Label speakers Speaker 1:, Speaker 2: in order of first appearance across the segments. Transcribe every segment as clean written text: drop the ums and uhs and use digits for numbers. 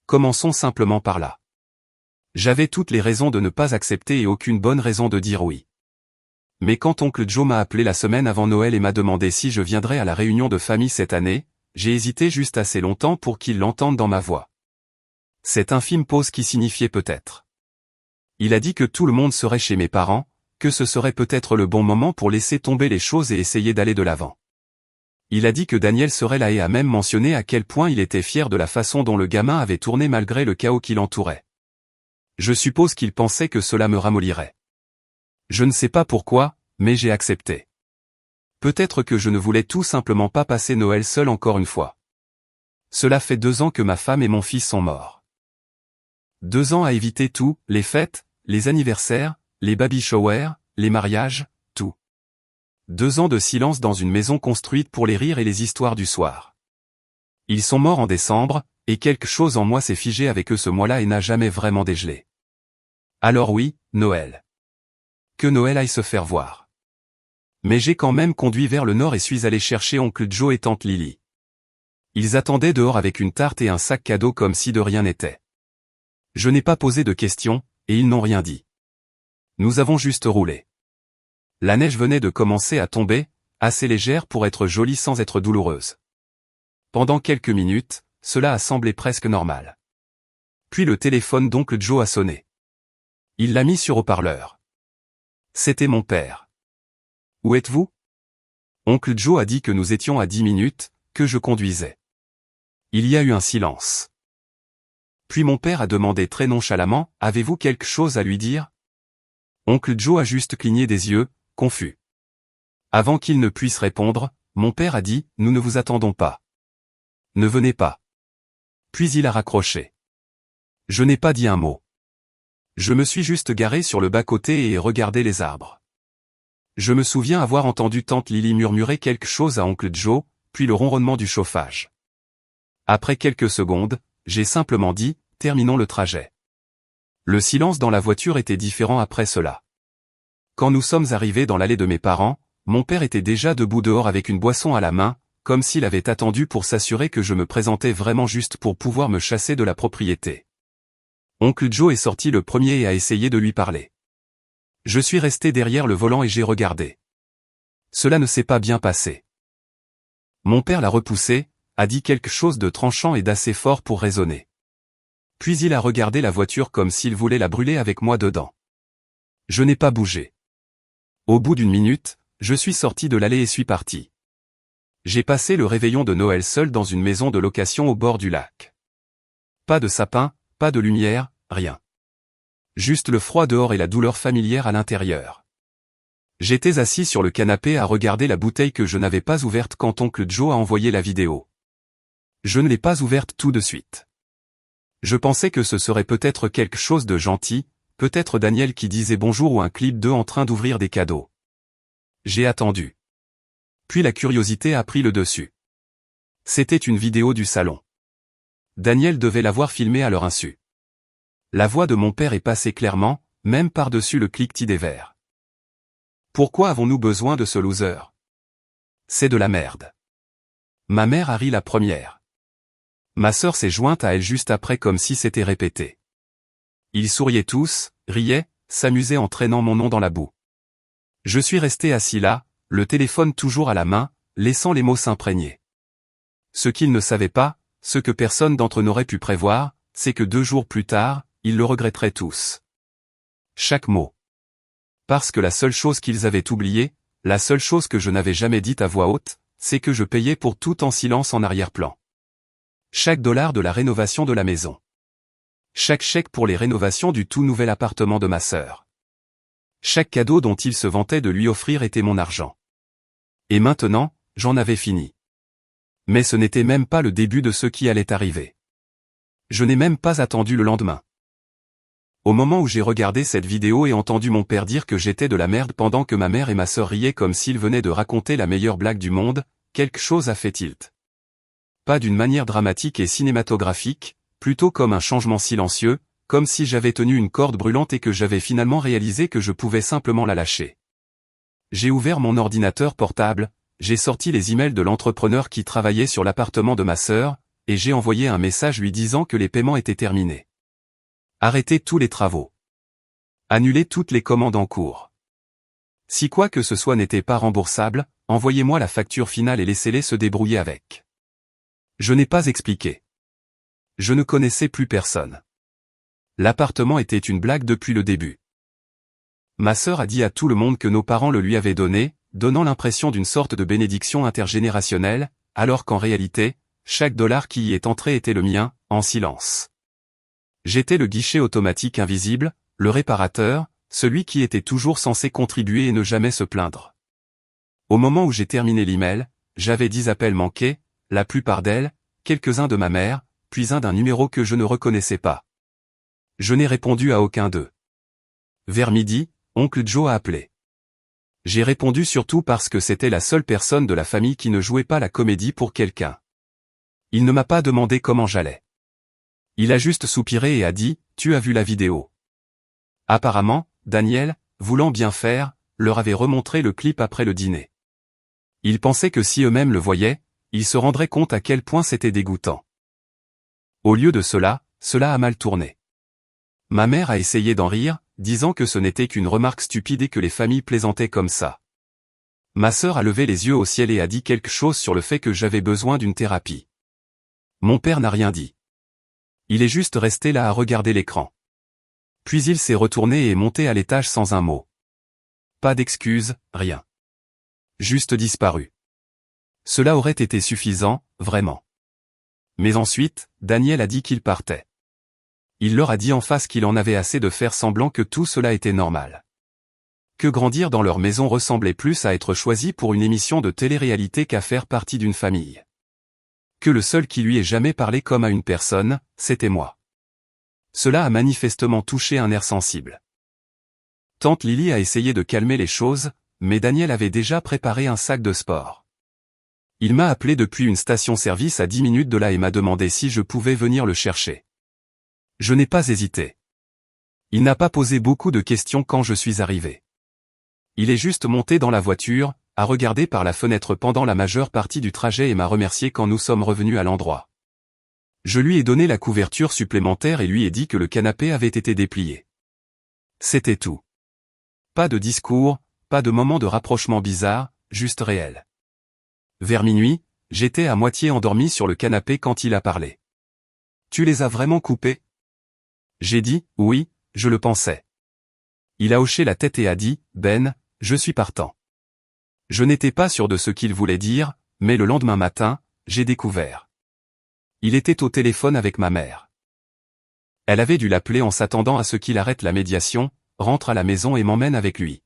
Speaker 1: Commençons simplement par là. J'avais toutes les raisons de ne pas accepter et aucune bonne raison de dire oui. Mais quand oncle Joe m'a appelé la semaine avant Noël et m'a demandé si je viendrais à la réunion de famille cette année, j'ai hésité juste assez longtemps pour qu'il l'entende dans ma voix. Cette infime pause qui signifiait peut-être. Il a dit que tout le monde serait chez mes parents, que ce serait peut-être le bon moment pour laisser tomber les choses et essayer d'aller de l'avant. Il a dit que Daniel serait là et a même mentionné à quel point il était fier de la façon dont le gamin avait tourné malgré le chaos qui l'entourait. Je suppose qu'il pensait que cela me ramollirait. Je ne sais pas pourquoi, mais j'ai accepté. Peut-être que je ne voulais tout simplement pas passer Noël seul encore une fois. Cela fait 2 ans que ma femme et mon fils sont morts. 2 ans à éviter tout, les fêtes, les anniversaires, les baby showers, les mariages, tout. 2 ans de silence dans une maison construite pour les rires et les histoires du soir. Ils sont morts en décembre, et quelque chose en moi s'est figé avec eux ce mois-là et n'a jamais vraiment dégelé. Alors oui, Noël. Que Noël aille se faire voir. Mais j'ai quand même conduit vers le nord et suis allé chercher oncle Joe et tante Lily. Ils attendaient dehors avec une tarte et un sac cadeau comme si de rien n'était. Je n'ai pas posé de questions, et ils n'ont rien dit. Nous avons juste roulé. La neige venait de commencer à tomber, assez légère pour être jolie sans être douloureuse. Pendant quelques minutes, cela a semblé presque normal. Puis le téléphone d'oncle Joe a sonné. Il l'a mis sur haut-parleur. C'était mon père. Où êtes-vous? Oncle Joe a dit que nous étions à 10 minutes, que je conduisais. Il y a eu un silence. Puis mon père a demandé très nonchalamment, « Avez-vous quelque chose à lui dire ?» Oncle Joe a juste cligné des yeux, confus. Avant qu'il ne puisse répondre, mon père a dit, « Nous ne vous attendons pas. Ne venez pas. » Puis il a raccroché. Je n'ai pas dit un mot. Je me suis juste garé sur le bas-côté et regardé les arbres. Je me souviens avoir entendu tante Lily murmurer quelque chose à oncle Joe, puis le ronronnement du chauffage. Après quelques secondes, j'ai simplement dit, « Terminons le trajet. » Le silence dans la voiture était différent après cela. Quand nous sommes arrivés dans l'allée de mes parents, mon père était déjà debout dehors avec une boisson à la main, comme s'il avait attendu pour s'assurer que je me présentais vraiment juste pour pouvoir me chasser de la propriété. Oncle Joe est sorti le premier et a essayé de lui parler. Je suis resté derrière le volant et j'ai regardé. Cela ne s'est pas bien passé. Mon père l'a repoussé, a dit quelque chose de tranchant et d'assez fort pour raisonner. Puis il a regardé la voiture comme s'il voulait la brûler avec moi dedans. Je n'ai pas bougé. Au bout d'1 minute, je suis sorti de l'allée et suis parti. J'ai passé le réveillon de Noël seul dans une maison de location au bord du lac. Pas de sapin, pas de lumière, rien. Juste le froid dehors et la douleur familière à l'intérieur. J'étais assis sur le canapé à regarder la bouteille que je n'avais pas ouverte quand oncle Joe a envoyé la vidéo. Je ne l'ai pas ouverte tout de suite. Je pensais que ce serait peut-être quelque chose de gentil, peut-être Daniel qui disait bonjour ou un clip d'eux en train d'ouvrir des cadeaux. J'ai attendu. Puis la curiosité a pris le dessus. C'était une vidéo du salon. Daniel devait l'avoir filmée à leur insu. La voix de mon père est passée clairement, même par-dessus le cliquetis des verres. Pourquoi avons-nous besoin de ce loser? C'est de la merde. Ma mère a ri la première. Ma sœur s'est jointe à elle juste après comme si c'était répété. Ils souriaient tous, riaient, s'amusaient en traînant mon nom dans la boue. Je suis resté assis là, le téléphone toujours à la main, laissant les mots s'imprégner. Ce qu'ils ne savaient pas, ce que personne d'entre eux n'aurait pu prévoir, c'est que 2 jours plus tard, ils le regretteraient tous. Chaque mot. Parce que la seule chose qu'ils avaient oubliée, la seule chose que je n'avais jamais dite à voix haute, c'est que je payais pour tout en silence en arrière-plan. Chaque dollar de la rénovation de la maison. Chaque chèque pour les rénovations du tout nouvel appartement de ma sœur. Chaque cadeau dont il se vantait de lui offrir était mon argent. Et maintenant, j'en avais fini. Mais ce n'était même pas le début de ce qui allait arriver. Je n'ai même pas attendu le lendemain. Au moment où j'ai regardé cette vidéo et entendu mon père dire que j'étais de la merde pendant que ma mère et ma sœur riaient comme s'ils venaient de raconter la meilleure blague du monde, quelque chose a fait tilt. Pas d'une manière dramatique et cinématographique, plutôt comme un changement silencieux, comme si j'avais tenu une corde brûlante et que j'avais finalement réalisé que je pouvais simplement la lâcher. J'ai ouvert mon ordinateur portable, j'ai sorti les emails de l'entrepreneur qui travaillait sur l'appartement de ma sœur, et j'ai envoyé un message lui disant que les paiements étaient terminés. Arrêtez tous les travaux. Annulez toutes les commandes en cours. Si quoi que ce soit n'était pas remboursable, envoyez-moi la facture finale et laissez-les se débrouiller avec. Je n'ai pas expliqué. Je ne connaissais plus personne. L'appartement était une blague depuis le début. Ma sœur a dit à tout le monde que nos parents le lui avaient donné, donnant l'impression d'une sorte de bénédiction intergénérationnelle, alors qu'en réalité, chaque dollar qui y est entré était le mien, en silence. J'étais le guichet automatique invisible, le réparateur, celui qui était toujours censé contribuer et ne jamais se plaindre. Au moment où j'ai terminé l'email, j'avais 10 appels manqués, la plupart d'elles, quelques-uns de ma mère, puis un d'un numéro que je ne reconnaissais pas. Je n'ai répondu à aucun d'eux. Vers midi, oncle Joe a appelé. J'ai répondu surtout parce que c'était la seule personne de la famille qui ne jouait pas la comédie pour quelqu'un. Il ne m'a pas demandé comment j'allais. Il a juste soupiré et a dit « Tu as vu la vidéo ?» Apparemment, Daniel, voulant bien faire, leur avait remontré le clip après le dîner. Ils pensaient que si eux-mêmes le voyaient, ils se rendraient compte à quel point c'était dégoûtant. Au lieu de cela, cela a mal tourné. Ma mère a essayé d'en rire, disant que ce n'était qu'une remarque stupide et que les familles plaisantaient comme ça. Ma sœur a levé les yeux au ciel et a dit quelque chose sur le fait que j'avais besoin d'une thérapie. Mon père n'a rien dit. Il est juste resté là à regarder l'écran. Puis il s'est retourné et est monté à l'étage sans un mot. Pas d'excuses, rien. Juste disparu. Cela aurait été suffisant, vraiment. Mais ensuite, Daniel a dit qu'il partait. Il leur a dit en face qu'il en avait assez de faire semblant que tout cela était normal. Que grandir dans leur maison ressemblait plus à être choisi pour une émission de télé-réalité qu'à faire partie d'une famille. Que le seul qui lui ait jamais parlé comme à une personne, c'était moi. Cela a manifestement touché un nerf sensible. Tante Lily a essayé de calmer les choses, mais Daniel avait déjà préparé un sac de sport. Il m'a appelé depuis une station-service à 10 minutes de là et m'a demandé si je pouvais venir le chercher. Je n'ai pas hésité. Il n'a pas posé beaucoup de questions quand je suis arrivé. Il est juste monté dans la voiture, a regardé par la fenêtre pendant la majeure partie du trajet et m'a remercié quand nous sommes revenus à l'endroit. Je lui ai donné la couverture supplémentaire et lui ai dit que le canapé avait été déplié. C'était tout. Pas de discours, pas de moment de rapprochement bizarre, juste réel. Vers minuit, j'étais à moitié endormi sur le canapé quand il a parlé. « Tu les as vraiment coupés ?» J'ai dit « Oui, je le pensais. » Il a hoché la tête et a dit « Ben, je suis partant. » Je n'étais pas sûr de ce qu'il voulait dire, mais le lendemain matin, j'ai découvert. Il était au téléphone avec ma mère. Elle avait dû l'appeler en s'attendant à ce qu'il arrête la médiation, rentre à la maison et m'emmène avec lui.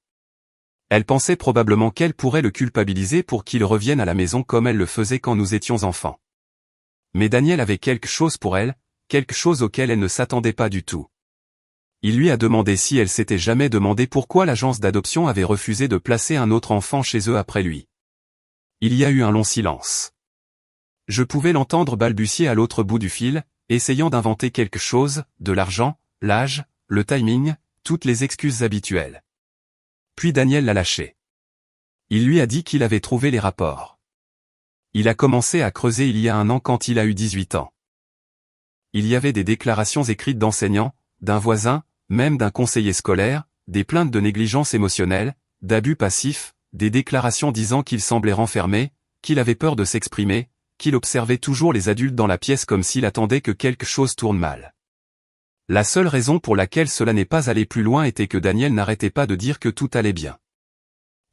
Speaker 1: Elle pensait probablement qu'elle pourrait le culpabiliser pour qu'il revienne à la maison comme elle le faisait quand nous étions enfants. Mais Daniel avait quelque chose pour elle, quelque chose auquel elle ne s'attendait pas du tout. Il lui a demandé si elle s'était jamais demandé pourquoi l'agence d'adoption avait refusé de placer un autre enfant chez eux après lui. Il y a eu un long silence. Je pouvais l'entendre balbutier à l'autre bout du fil, essayant d'inventer quelque chose, de l'argent, l'âge, le timing, toutes les excuses habituelles. Puis Daniel l'a lâché. Il lui a dit qu'il avait trouvé les rapports. Il a commencé à creuser il y a 1 an quand il a eu 18 ans. Il y avait des déclarations écrites d'enseignants, d'un voisin, même d'un conseiller scolaire, des plaintes de négligence émotionnelle, d'abus passifs, des déclarations disant qu'il semblait renfermé, qu'il avait peur de s'exprimer, qu'il observait toujours les adultes dans la pièce comme s'il attendait que quelque chose tourne mal. La seule raison pour laquelle cela n'est pas allé plus loin était que Daniel n'arrêtait pas de dire que tout allait bien.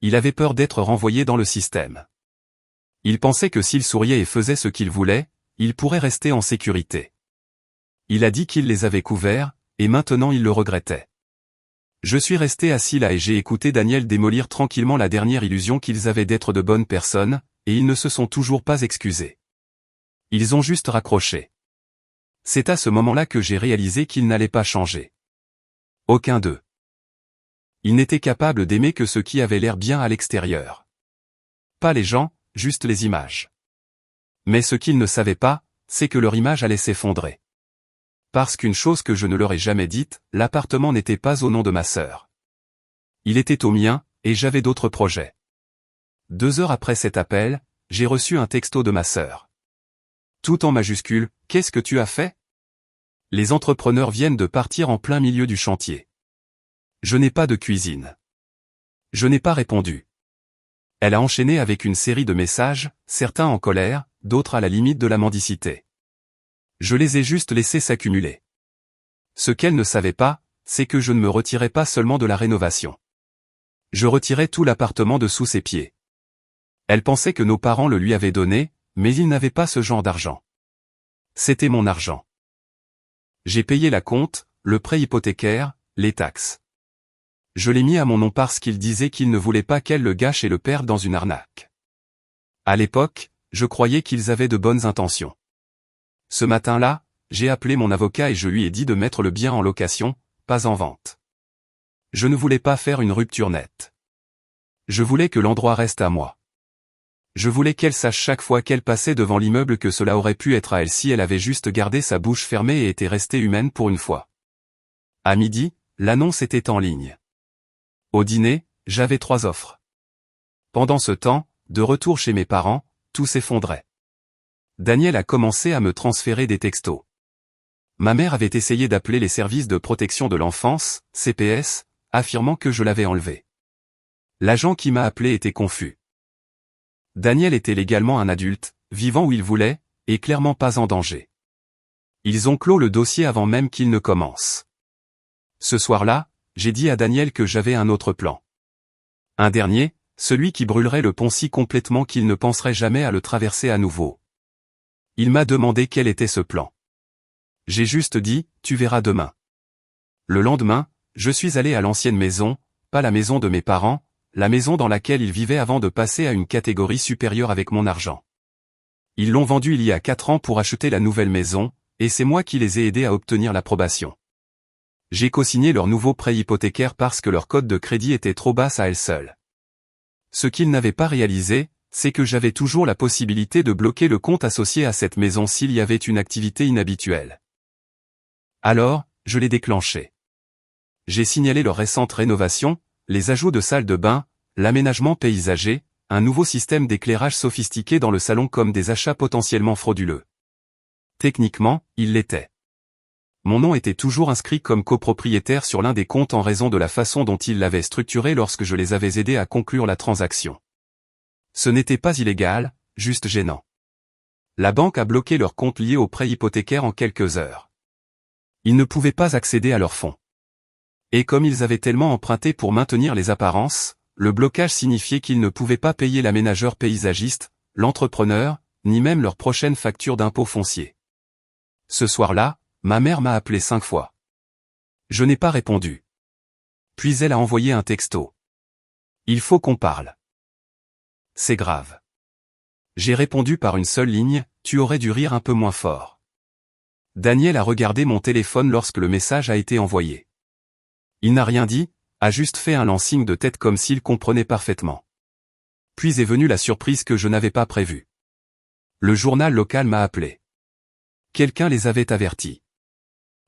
Speaker 1: Il avait peur d'être renvoyé dans le système. Il pensait que s'il souriait et faisait ce qu'il voulait, il pourrait rester en sécurité. Il a dit qu'il les avait couverts, et maintenant il le regrettait. Je suis resté assis là et j'ai écouté Daniel démolir tranquillement la dernière illusion qu'ils avaient d'être de bonnes personnes, et ils ne se sont toujours pas excusés. Ils ont juste raccroché. C'est à ce moment-là que j'ai réalisé qu'ils n'allaient pas changer. Aucun d'eux. Ils n'étaient capables d'aimer que ce qui avait l'air bien à l'extérieur. Pas les gens, juste les images. Mais ce qu'ils ne savaient pas, c'est que leur image allait s'effondrer. Parce qu'une chose que je ne leur ai jamais dite, l'appartement n'était pas au nom de ma sœur. Il était au mien, et j'avais d'autres projets. 2 heures après cet appel, j'ai reçu un texto de ma sœur. Tout en majuscule, qu'est-ce que tu as fait? Les entrepreneurs viennent de partir en plein milieu du chantier. Je n'ai pas de cuisine. Je n'ai pas répondu. Elle a enchaîné avec une série de messages, certains en colère, d'autres à la limite de la mendicité. Je les ai juste laissés s'accumuler. Ce qu'elle ne savait pas, c'est que je ne me retirais pas seulement de la rénovation. Je retirais tout l'appartement de sous ses pieds. Elle pensait que nos parents le lui avaient donné, mais ils n'avaient pas ce genre d'argent. C'était mon argent. J'ai payé la compte, le prêt hypothécaire, les taxes. Je l'ai mis à mon nom parce qu'il disait qu'il ne voulait pas qu'elle le gâche et le perde dans une arnaque. À l'époque, je croyais qu'ils avaient de bonnes intentions. Ce matin-là, j'ai appelé mon avocat et je lui ai dit de mettre le bien en location, pas en vente. Je ne voulais pas faire une rupture nette. Je voulais que l'endroit reste à moi. Je voulais qu'elle sache chaque fois qu'elle passait devant l'immeuble que cela aurait pu être à elle si elle avait juste gardé sa bouche fermée et était restée humaine pour une fois. À midi, l'annonce était en ligne. Au dîner, j'avais 3 offres. Pendant ce temps, de retour chez mes parents, tout s'effondrait. Daniel a commencé à me transférer des textos. Ma mère avait essayé d'appeler les services de protection de l'enfance, CPS, affirmant que je l'avais enlevé. L'agent qui m'a appelé était confus. Daniel était légalement un adulte, vivant où il voulait, et clairement pas en danger. Ils ont clos le dossier avant même qu'il ne commence. Ce soir-là, j'ai dit à Daniel que j'avais un autre plan. Un dernier, celui qui brûlerait le pont si complètement qu'il ne penserait jamais à le traverser à nouveau. Il m'a demandé quel était ce plan. J'ai juste dit, tu verras demain. Le lendemain, je suis allé à l'ancienne maison, pas la maison de mes parents, la maison dans laquelle ils vivaient avant de passer à une catégorie supérieure avec mon argent. Ils l'ont vendue il y a 4 ans pour acheter la nouvelle maison, et c'est moi qui les ai aidés à obtenir l'approbation. J'ai co-signé leur nouveau prêt hypothécaire parce que leur cote de crédit était trop basse à elle seule. Ce qu'ils n'avaient pas réalisé, c'est que j'avais toujours la possibilité de bloquer le compte associé à cette maison s'il y avait une activité inhabituelle. Alors, je l'ai déclenché. J'ai signalé leur récente rénovation, les ajouts de salles de bain, l'aménagement paysager, un nouveau système d'éclairage sophistiqué dans le salon comme des achats potentiellement frauduleux. Techniquement, il l'était. Mon nom était toujours inscrit comme copropriétaire sur l'un des comptes en raison de la façon dont ils l'avaient structuré lorsque je les avais aidés à conclure la transaction. Ce n'était pas illégal, juste gênant. La banque a bloqué leur compte lié au prêt hypothécaire en quelques heures. Ils ne pouvaient pas accéder à leurs fonds. Et comme ils avaient tellement emprunté pour maintenir les apparences, le blocage signifiait qu'ils ne pouvaient pas payer l'aménageur paysagiste, l'entrepreneur, ni même leur prochaine facture d'impôt foncier. Ce soir-là, ma mère m'a appelé 5 fois. Je n'ai pas répondu. Puis elle a envoyé un texto. Il faut qu'on parle. C'est grave. J'ai répondu par une seule ligne, tu aurais dû rire un peu moins fort. Daniel a regardé mon téléphone lorsque le message a été envoyé. Il n'a rien dit, a juste fait un lent signe de tête comme s'il comprenait parfaitement. Puis est venue la surprise que je n'avais pas prévue. Le journal local m'a appelé. Quelqu'un les avait avertis.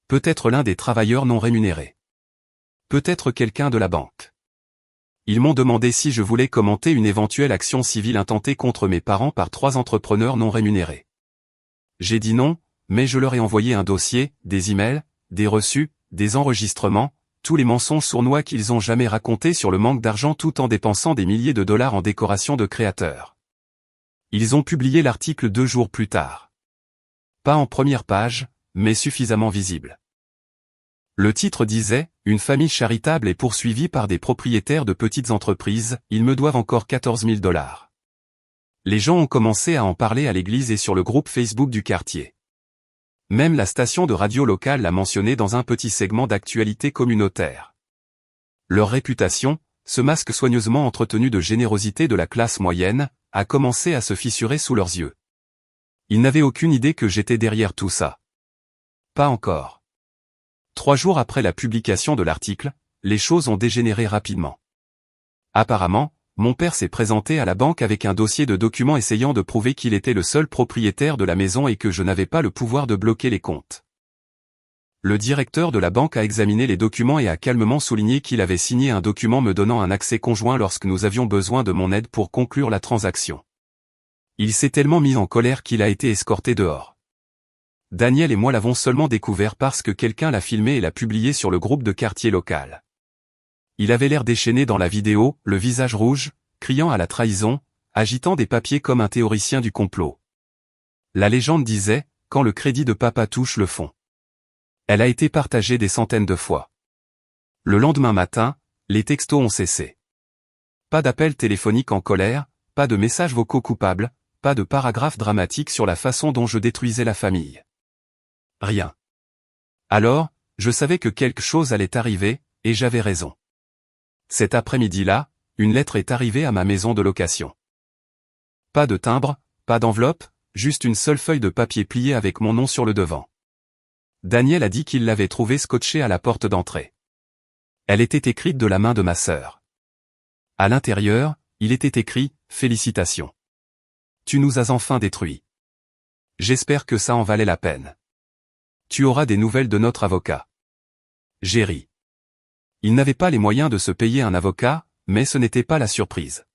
Speaker 1: Peut-être l'un des travailleurs non rémunérés. Peut-être quelqu'un de la banque. Ils m'ont demandé si je voulais commenter une éventuelle action civile intentée contre mes parents par 3 entrepreneurs non rémunérés. J'ai dit non, mais je leur ai envoyé un dossier, des emails, des reçus, des enregistrements, tous les mensonges sournois qu'ils ont jamais racontés sur le manque d'argent tout en dépensant des milliers de dollars en décoration de créateurs. Ils ont publié l'article 2 jours plus tard. Pas en première page, mais suffisamment visible. Le titre disait « Une famille charitable est poursuivie par des propriétaires de petites entreprises, ils me doivent encore 14 000 $. Les gens ont commencé à en parler à l'église et sur le groupe Facebook du quartier. Même la station de radio locale l'a mentionné dans un petit segment d'actualité communautaire. Leur réputation, ce masque soigneusement entretenu de générosité de la classe moyenne, a commencé à se fissurer sous leurs yeux. Ils n'avaient aucune idée que j'étais derrière tout ça. Pas encore. 3 jours après la publication de l'article, les choses ont dégénéré rapidement. Apparemment, mon père s'est présenté à la banque avec un dossier de documents essayant de prouver qu'il était le seul propriétaire de la maison et que je n'avais pas le pouvoir de bloquer les comptes. Le directeur de la banque a examiné les documents et a calmement souligné qu'il avait signé un document me donnant un accès conjoint lorsque nous avions besoin de mon aide pour conclure la transaction. Il s'est tellement mis en colère qu'il a été escorté dehors. Daniel et moi l'avons seulement découvert parce que quelqu'un l'a filmé et l'a publié sur le groupe de quartier local. Il avait l'air déchaîné dans la vidéo, le visage rouge, criant à la trahison, agitant des papiers comme un théoricien du complot. La légende disait, quand le crédit de papa touche le fond. Elle a été partagée des centaines de fois. Le lendemain matin, les textos ont cessé. Pas d'appels téléphoniques en colère, pas de messages vocaux coupables, pas de paragraphes dramatiques sur la façon dont je détruisais la famille. Rien. Alors, je savais que quelque chose allait arriver, et j'avais raison. Cet après-midi-là, une lettre est arrivée à ma maison de location. Pas de timbre, pas d'enveloppe, juste une seule feuille de papier pliée avec mon nom sur le devant. Daniel a dit qu'il l'avait trouvée scotchée à la porte d'entrée. Elle était écrite de la main de ma sœur. À l'intérieur, il était écrit « Félicitations. Tu nous as enfin détruits. J'espère que ça en valait la peine. Tu auras des nouvelles de notre avocat. » J'ai ri. Il n'avait pas les moyens de se payer un avocat, mais ce n'était pas la surprise.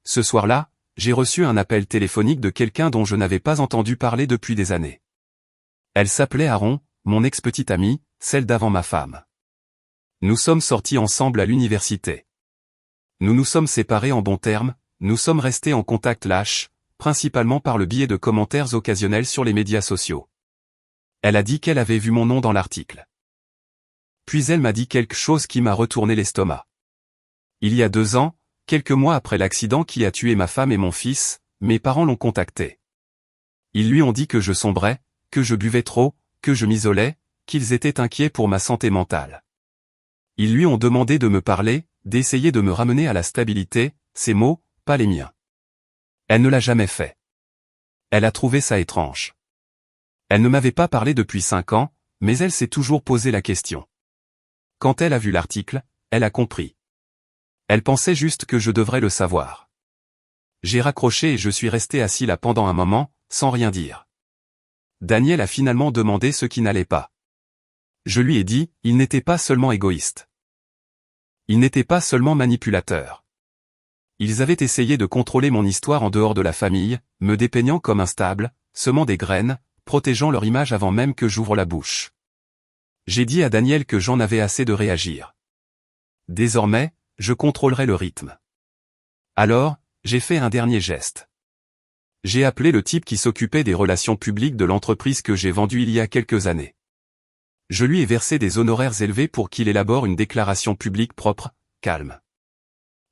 Speaker 1: Ce soir-là, j'ai reçu un appel téléphonique de quelqu'un dont je n'avais pas entendu parler depuis des années. Elle s'appelait Aaron, mon ex-petite amie, celle d'avant ma femme. Nous sommes sortis ensemble à l'université. Nous nous sommes séparés en bons termes, nous sommes restés en contact lâche, principalement par le biais de commentaires occasionnels sur les médias sociaux. Elle a dit qu'elle avait vu mon nom dans l'article. Puis elle m'a dit quelque chose qui m'a retourné l'estomac. Il y a 2 ans, quelques mois après l'accident qui a tué ma femme et mon fils, mes parents l'ont contacté. Ils lui ont dit que je sombrais, que je buvais trop, que je m'isolais, qu'ils étaient inquiets pour ma santé mentale. Ils lui ont demandé de me parler, d'essayer de me ramener à la stabilité, ses mots, pas les miens. Elle ne l'a jamais fait. Elle a trouvé ça étrange. Elle ne m'avait pas parlé depuis 5 ans, mais elle s'est toujours posé la question. Quand elle a vu l'article, elle a compris. Elle pensait juste que je devrais le savoir. J'ai raccroché et je suis resté assis là pendant un moment, sans rien dire. Daniel a finalement demandé ce qui n'allait pas. Je lui ai dit, il n'était pas seulement égoïste. Il n'était pas seulement manipulateur. Ils avaient essayé de contrôler mon histoire en dehors de la famille, me dépeignant comme instable, semant des graines, protégeant leur image avant même que j'ouvre la bouche. J'ai dit à Daniel que j'en avais assez de réagir. Désormais, je contrôlerai le rythme. Alors, j'ai fait un dernier geste. J'ai appelé le type qui s'occupait des relations publiques de l'entreprise que j'ai vendue il y a quelques années. Je lui ai versé des honoraires élevés pour qu'il élabore une déclaration publique propre, calme.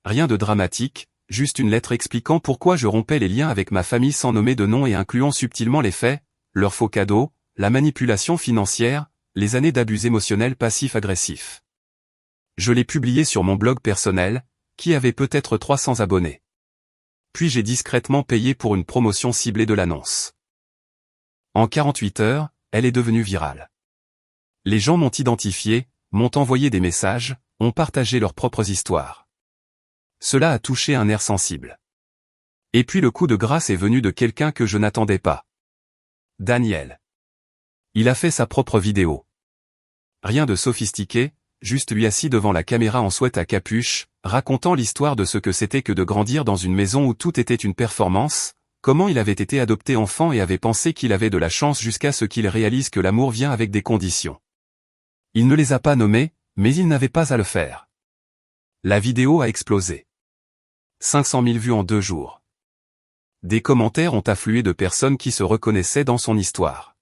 Speaker 1: Rien de dramatique, juste une lettre expliquant pourquoi je rompais les liens avec ma famille sans nommer de nom et incluant subtilement les faits, leurs faux cadeaux, la manipulation financière, les années d'abus émotionnels passifs-agressifs. Je l'ai publié sur mon blog personnel, qui avait peut-être 300 abonnés. Puis j'ai discrètement payé pour une promotion ciblée de l'annonce. En 48 heures, elle est devenue virale. Les gens m'ont identifié, m'ont envoyé des messages, ont partagé leurs propres histoires. Cela a touché un nerf sensible. Et puis le coup de grâce est venu de quelqu'un que je n'attendais pas. Daniel. Il a fait sa propre vidéo. Rien de sophistiqué, juste lui assis devant la caméra en sweat à capuche, racontant l'histoire de ce que c'était que de grandir dans une maison où tout était une performance, comment il avait été adopté enfant et avait pensé qu'il avait de la chance jusqu'à ce qu'il réalise que l'amour vient avec des conditions. Il ne les a pas nommées, mais il n'avait pas à le faire. La vidéo a explosé. 500 000 vues en 2 jours. Des commentaires ont afflué de personnes qui se reconnaissaient dans son histoire.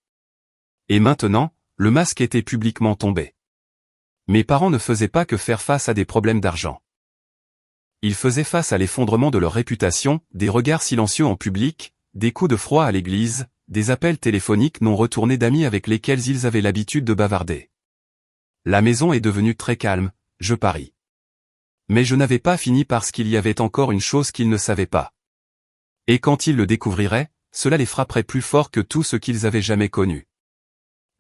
Speaker 1: Et maintenant, le masque était publiquement tombé. Mes parents ne faisaient pas que faire face à des problèmes d'argent. Ils faisaient face à l'effondrement de leur réputation, des regards silencieux en public, des coups de froid à l'église, des appels téléphoniques non retournés d'amis avec lesquels ils avaient l'habitude de bavarder. La maison est devenue très calme, je parie. Mais je n'avais pas fini parce qu'il y avait encore une chose qu'ils ne savaient pas. Et quand ils le découvriraient, cela les frapperait plus fort que tout ce qu'ils avaient jamais connu.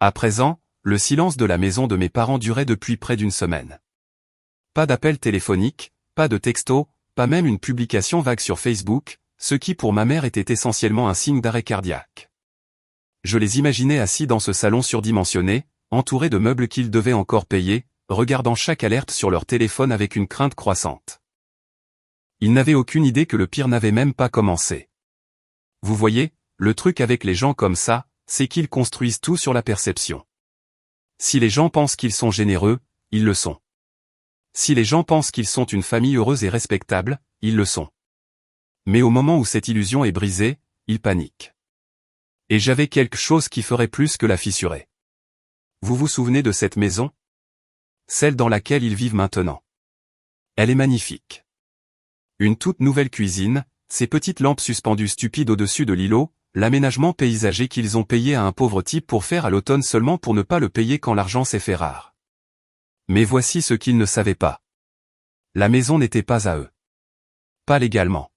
Speaker 1: À présent, le silence de la maison de mes parents durait depuis près d'1 semaine. Pas d'appel téléphonique, pas de texto, pas même une publication vague sur Facebook, ce qui pour ma mère était essentiellement un signe d'arrêt cardiaque. Je les imaginais assis dans ce salon surdimensionné, entourés de meubles qu'ils devaient encore payer, regardant chaque alerte sur leur téléphone avec une crainte croissante. Ils n'avaient aucune idée que le pire n'avait même pas commencé. Vous voyez, le truc avec les gens comme ça, c'est qu'ils construisent tout sur la perception. Si les gens pensent qu'ils sont généreux, ils le sont. Si les gens pensent qu'ils sont une famille heureuse et respectable, ils le sont. Mais au moment où cette illusion est brisée, ils paniquent. Et j'avais quelque chose qui ferait plus que la fissurer. Vous vous souvenez de cette maison? Celle dans laquelle ils vivent maintenant. Elle est magnifique. Une toute nouvelle cuisine, ces petites lampes suspendues stupides au-dessus de l'îlot, l'aménagement paysager qu'ils ont payé à un pauvre type pour faire à l'automne seulement pour ne pas le payer quand l'argent s'est fait rare. Mais voici ce qu'ils ne savaient pas. La maison n'était pas à eux. Pas légalement.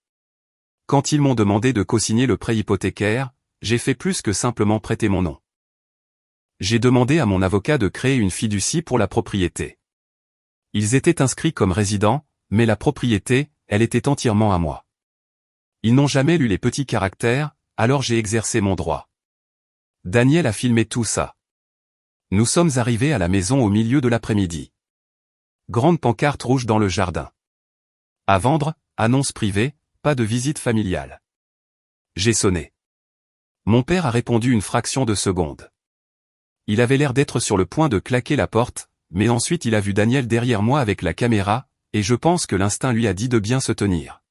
Speaker 1: Quand ils m'ont demandé de co-signer le prêt hypothécaire, j'ai fait plus que simplement prêter mon nom. J'ai demandé à mon avocat de créer une fiducie pour la propriété. Ils étaient inscrits comme résidents, mais la propriété, elle était entièrement à moi. Ils n'ont jamais lu les petits caractères, alors j'ai exercé mon droit. Daniel a filmé tout ça. Nous sommes arrivés à la maison au milieu de l'après-midi. Grande pancarte rouge dans le jardin. À vendre, annonce privée, pas de visite familiale. J'ai sonné. Mon père a répondu une fraction de seconde. Il avait l'air d'être sur le point de claquer la porte, mais ensuite il a vu Daniel derrière moi avec la caméra, et je pense que l'instinct lui a dit de bien se tenir.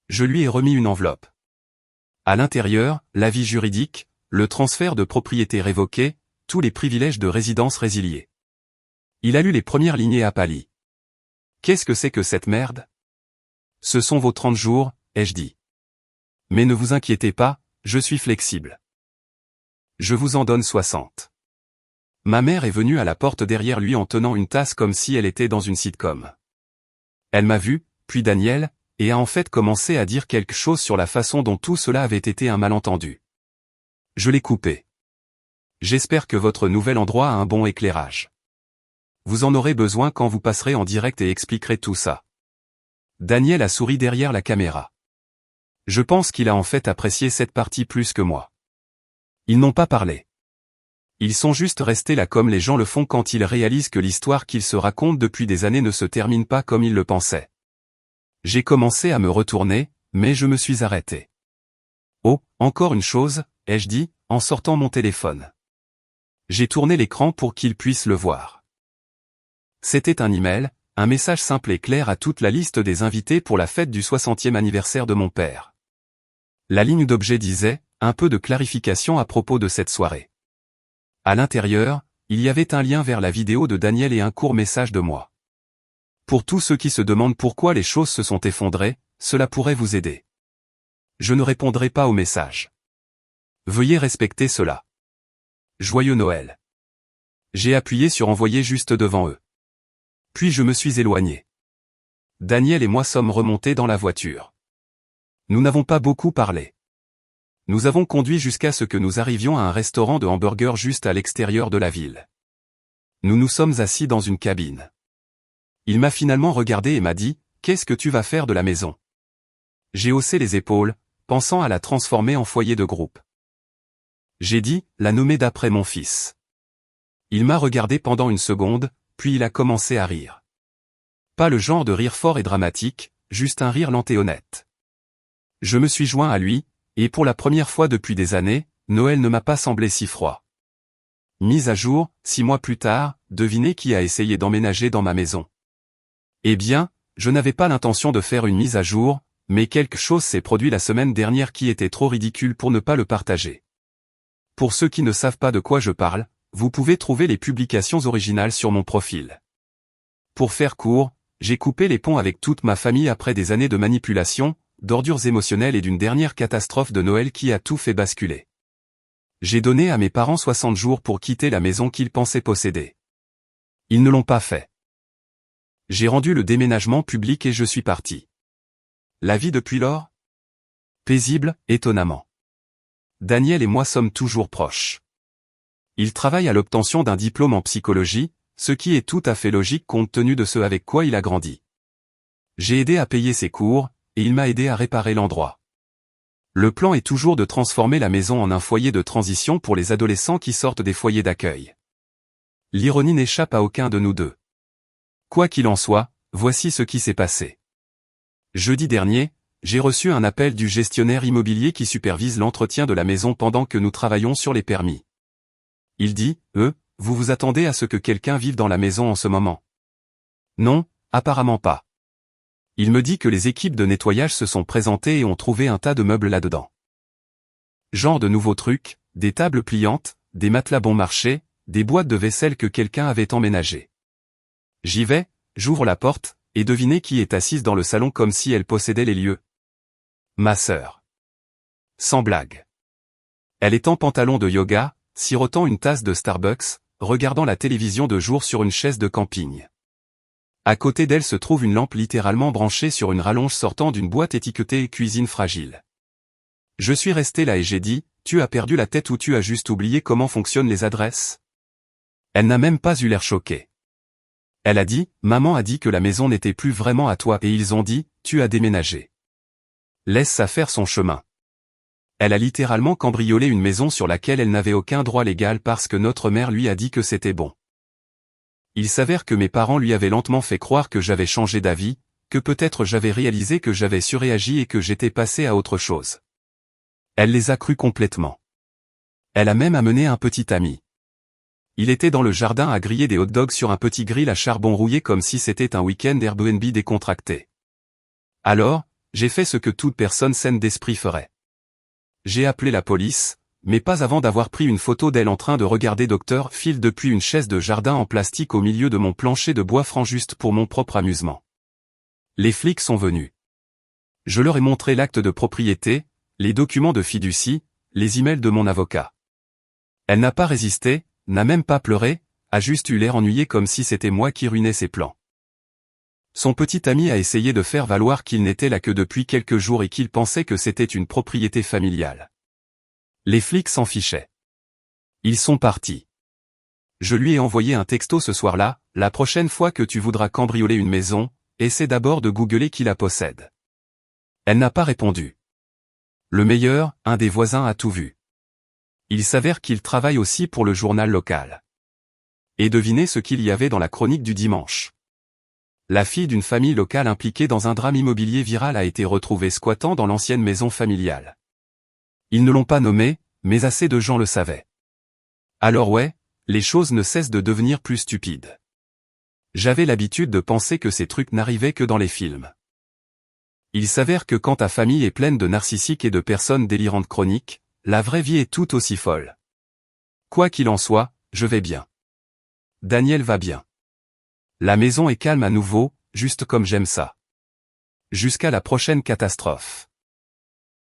Speaker 1: Je lui ai remis une enveloppe. À l'intérieur, l'avis juridique, le transfert de propriété révoqué, tous les privilèges de résidence résiliés. Il a lu les premières lignées à pâli. Qu'est-ce que c'est que cette merde? Ce sont vos 30 jours, ai-je dit. Mais ne vous inquiétez pas, je suis flexible. Je vous en donne 60. Ma mère est venue à la porte derrière lui en tenant une tasse comme si elle était dans une sitcom. Elle m'a vu, puis Daniel, et a en fait commencé à dire quelque chose sur la façon dont tout cela avait été un malentendu. Je l'ai coupé. J'espère que votre nouvel endroit a un bon éclairage. Vous en aurez besoin quand vous passerez en direct et expliquerez tout ça. Daniel a souri derrière la caméra. Je pense qu'il a en fait apprécié cette partie plus que moi. Ils n'ont pas parlé. Ils sont juste restés là comme les gens le font quand ils réalisent que l'histoire qu'ils se racontent depuis des années ne se termine pas comme ils le pensaient. J'ai commencé à me retourner, mais je me suis arrêté. Oh, encore une chose, ai-je dit, en sortant mon téléphone. J'ai tourné l'écran pour qu'ils puissent le voir. C'était un email, un message simple et clair à toute la liste des invités pour la fête du 60e anniversaire de mon père. La ligne d'objet disait, un peu de clarification à propos de cette soirée. À l'intérieur, il y avait un lien vers la vidéo de Daniel et un court message de moi. Pour tous ceux qui se demandent pourquoi les choses se sont effondrées, cela pourrait vous aider. Je ne répondrai pas au message. Veuillez respecter cela. Joyeux Noël. J'ai appuyé sur envoyer juste devant eux. Puis je me suis éloigné. Daniel et moi sommes remontés dans la voiture. Nous n'avons pas beaucoup parlé. Nous avons conduit jusqu'à ce que nous arrivions à un restaurant de hamburgers juste à l'extérieur de la ville. Nous nous sommes assis dans une cabine. Il m'a finalement regardé et m'a dit, « Qu'est-ce que tu vas faire de la maison ?» J'ai haussé les épaules, pensant à la transformer en foyer de groupe. J'ai dit, la nommer d'après mon fils. Il m'a regardé pendant une seconde, puis il a commencé à rire. Pas le genre de rire fort et dramatique, juste un rire lent et honnête. Je me suis joint à lui, et pour la première fois depuis des années, Noël ne m'a pas semblé si froid. Mise à jour, 6 mois plus tard, devinez qui a essayé d'emménager dans ma maison. Eh bien, je n'avais pas l'intention de faire une mise à jour, mais quelque chose s'est produit la semaine dernière qui était trop ridicule pour ne pas le partager. Pour ceux qui ne savent pas de quoi je parle, vous pouvez trouver les publications originales sur mon profil. Pour faire court, j'ai coupé les ponts avec toute ma famille après des années de manipulation, d'ordures émotionnelles et d'une dernière catastrophe de Noël qui a tout fait basculer. J'ai donné à mes parents 60 jours pour quitter la maison qu'ils pensaient posséder. Ils ne l'ont pas fait. J'ai rendu le déménagement public et je suis parti. La vie depuis lors? Paisible, étonnamment. Daniel et moi sommes toujours proches. Il travaille à l'obtention d'un diplôme en psychologie, ce qui est tout à fait logique compte tenu de ce avec quoi il a grandi. J'ai aidé à payer ses cours, et il m'a aidé à réparer l'endroit. Le plan est toujours de transformer la maison en un foyer de transition pour les adolescents qui sortent des foyers d'accueil. L'ironie n'échappe à aucun de nous deux. Quoi qu'il en soit, voici ce qui s'est passé. Jeudi dernier, J'ai reçu un appel du gestionnaire immobilier qui supervise l'entretien de la maison pendant que nous travaillons sur les permis. Il dit, vous vous attendez à ce que quelqu'un vive dans la maison en ce moment? Non, apparemment pas. Il me dit que les équipes de nettoyage se sont présentées et ont trouvé un tas de meubles là-dedans. Genre de nouveaux trucs, des tables pliantes, des matelas bon marché, des boîtes de vaisselle que quelqu'un avait emménagées. J'y vais, j'ouvre la porte, et devinez qui est assise dans le salon comme si elle possédait les lieux. Ma sœur. Sans blague. Elle est en pantalon de yoga, sirotant une tasse de Starbucks, regardant la télévision de jour sur une chaise de camping. À côté d'elle se trouve une lampe littéralement branchée sur une rallonge sortant d'une boîte étiquetée « Cuisine fragile ». Je suis resté là et j'ai dit, tu as perdu la tête ou tu as juste oublié comment fonctionnent les adresses? Elle n'a même pas eu l'air choquée. Elle a dit, maman a dit que la maison n'était plus vraiment à toi et ils ont dit, tu as déménagé. Laisse ça faire son chemin. Elle a littéralement cambriolé une maison sur laquelle elle n'avait aucun droit légal parce que notre mère lui a dit que c'était bon. Il s'avère que mes parents lui avaient lentement fait croire que j'avais changé d'avis, que peut-être j'avais réalisé que j'avais surréagi et que j'étais passé à autre chose. Elle les a crus complètement. Elle a même amené un petit ami. Il était dans le jardin à griller des hot-dogs sur un petit grill à charbon rouillé comme si c'était un week-end Airbnb décontracté. Alors, j'ai fait ce que toute personne saine d'esprit ferait. J'ai appelé la police, mais pas avant d'avoir pris une photo d'elle en train de regarder Dr. Phil depuis une chaise de jardin en plastique au milieu de mon plancher de bois franc juste pour mon propre amusement. Les flics sont venus. Je leur ai montré l'acte de propriété, les documents de fiducie, les emails de mon avocat. Elle n'a pas résisté, n'a même pas pleuré, a juste eu l'air ennuyée comme si c'était moi qui ruinais ses plans. Son petit ami a essayé de faire valoir qu'il n'était là que depuis quelques jours et qu'il pensait que c'était une propriété familiale. Les flics s'en fichaient. Ils sont partis. Je lui ai envoyé un texto ce soir-là, la prochaine fois que tu voudras cambrioler une maison, essaie d'abord de googler qui la possède. Elle n'a pas répondu. Le meilleur, un des voisins a tout vu. Il s'avère qu'il travaille aussi pour le journal local. Et devinez ce qu'il y avait dans la chronique du dimanche. La fille d'une famille locale impliquée dans un drame immobilier viral a été retrouvée squattant dans l'ancienne maison familiale. Ils ne l'ont pas nommé, mais assez de gens le savaient. Alors ouais, les choses ne cessent de devenir plus stupides. J'avais l'habitude de penser que ces trucs n'arrivaient que dans les films. Il s'avère que quand ta famille est pleine de narcissiques et de personnes délirantes chroniques, la vraie vie est tout aussi folle. Quoi qu'il en soit, je vais bien. Daniel va bien. La maison est calme à nouveau, juste comme j'aime ça. Jusqu'à la prochaine catastrophe.